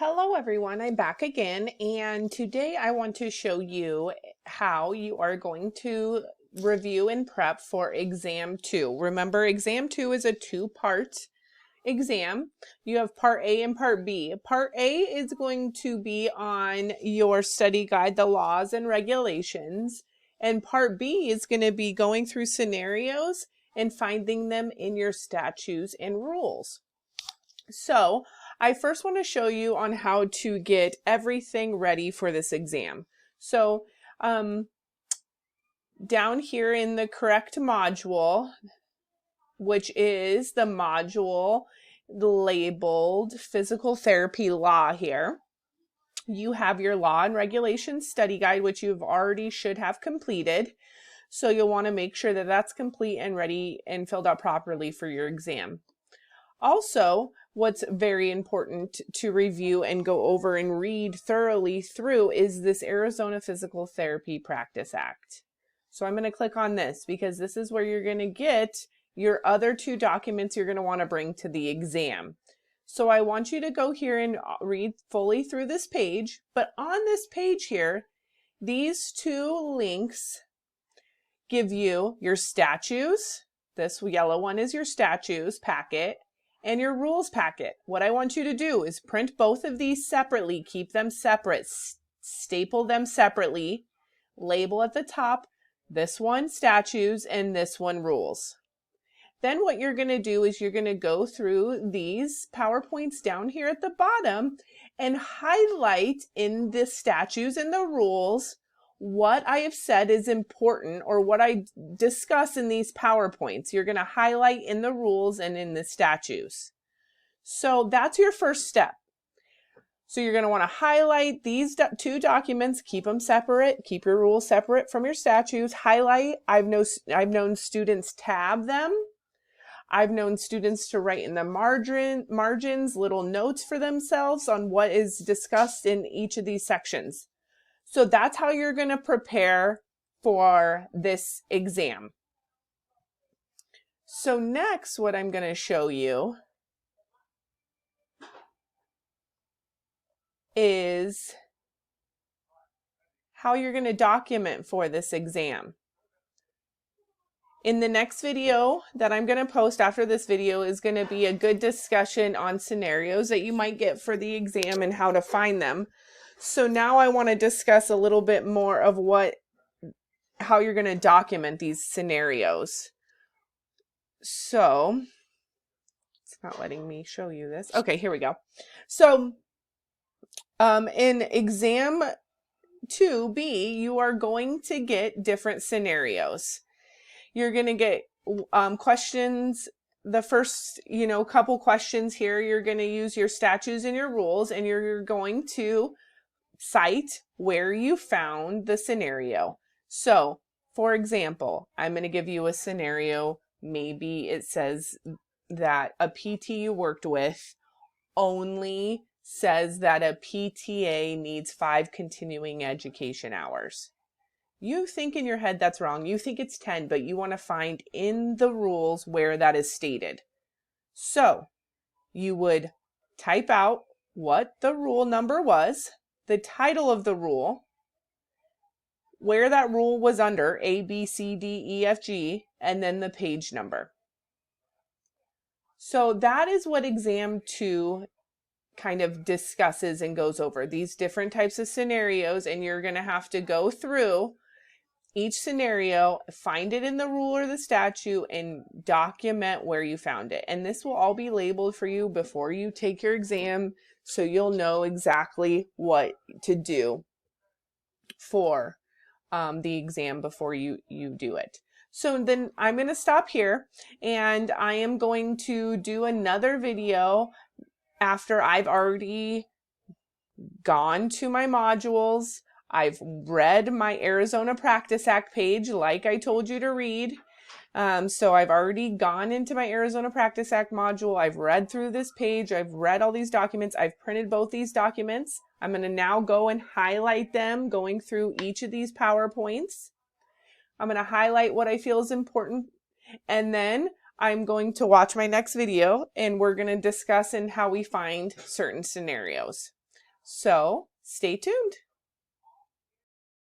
Hello everyone, I'm back again, and today I want to show you how you are going to review and prep for exam 2. Remember, exam 2 is a two-part exam. You have part A and part B. Part A is going to be on your study guide, the laws and regulations, and part B is going to be going through scenarios and finding them in your statutes and rules. So I first want to show you on how to get everything ready for this exam. So down here in the correct module, which is the module labeled Physical Therapy Law here, you have your Law and Regulations Study Guide, which you've already should have completed. So you'll want to make sure that that's complete and ready and filled out properly for your exam. Also, what's very important to review and go over and read thoroughly through is this Arizona Physical Therapy Practice Act. So I'm going to click on this because this is where you're going to get your other two documents you're going to want to bring to the exam. So I want you to go here and read fully through this page, but on this page here, these two links give you your statutes. This yellow one is your statutes packet, and your rules packet. What I want you to do is print both of these separately, keep them separate, staple them separately, label at the top, this one statutes and this one rules. Then what you're going to do is you're going to go through these PowerPoints down here at the bottom and highlight in the statutes and the rules what I have said is important or what I discuss in these PowerPoints. You're going to highlight in the rules and in the statutes. So that's your first step. So you're going to want to highlight these two documents, keep them separate, keep your rules separate from your statutes, highlight. I've known students tab them. I've known students to write in the margins little notes for themselves on what is discussed in each of these sections. So that's how you're going to prepare for this exam. So next, what I'm going to show you is how you're going to document for this exam. In the next video that I'm going to post after this video is going to be a good discussion on scenarios that you might get for the exam and how to find them. So now I want to discuss a little bit more of how you're going to document these scenarios. So it's not letting me show you this. Okay, here we go. So in exam 2B, you are going to get different scenarios. You're going to get questions. The first, couple questions here, you're going to use your statutes and your rules, and you're going to cite where you found the scenario. So, for example, I'm going to give you a scenario. Maybe it says that a PT you worked with only says that a PTA needs 5 continuing education hours. You think in your head that's wrong. You think it's 10, but you want to find in the rules where that is stated. So you would type out what the rule number was, the title of the rule, where that rule was under, A, B, C, D, E, F, G, and then the page number. So that is what exam 2 kind of discusses and goes over, these different types of scenarios, and you're going to have to go through each scenario, find it in the rule or the statute, and document where you found it. And this will all be labeled for you before you take your exam, so you'll know exactly what to do for the exam before you do it. So then I'm going to stop here, and I am going to do another video after I've already gone to my modules. I've read my Arizona Practice Act page like I told you to read. So I've already gone into my Arizona Practice Act module. I've read through this page. I've read all these documents. I've printed both these documents. I'm going to now go and highlight them, going through each of these PowerPoints. I'm going to highlight what I feel is important. And then I'm going to watch my next video, and we're going to discuss how we find certain scenarios. So stay tuned.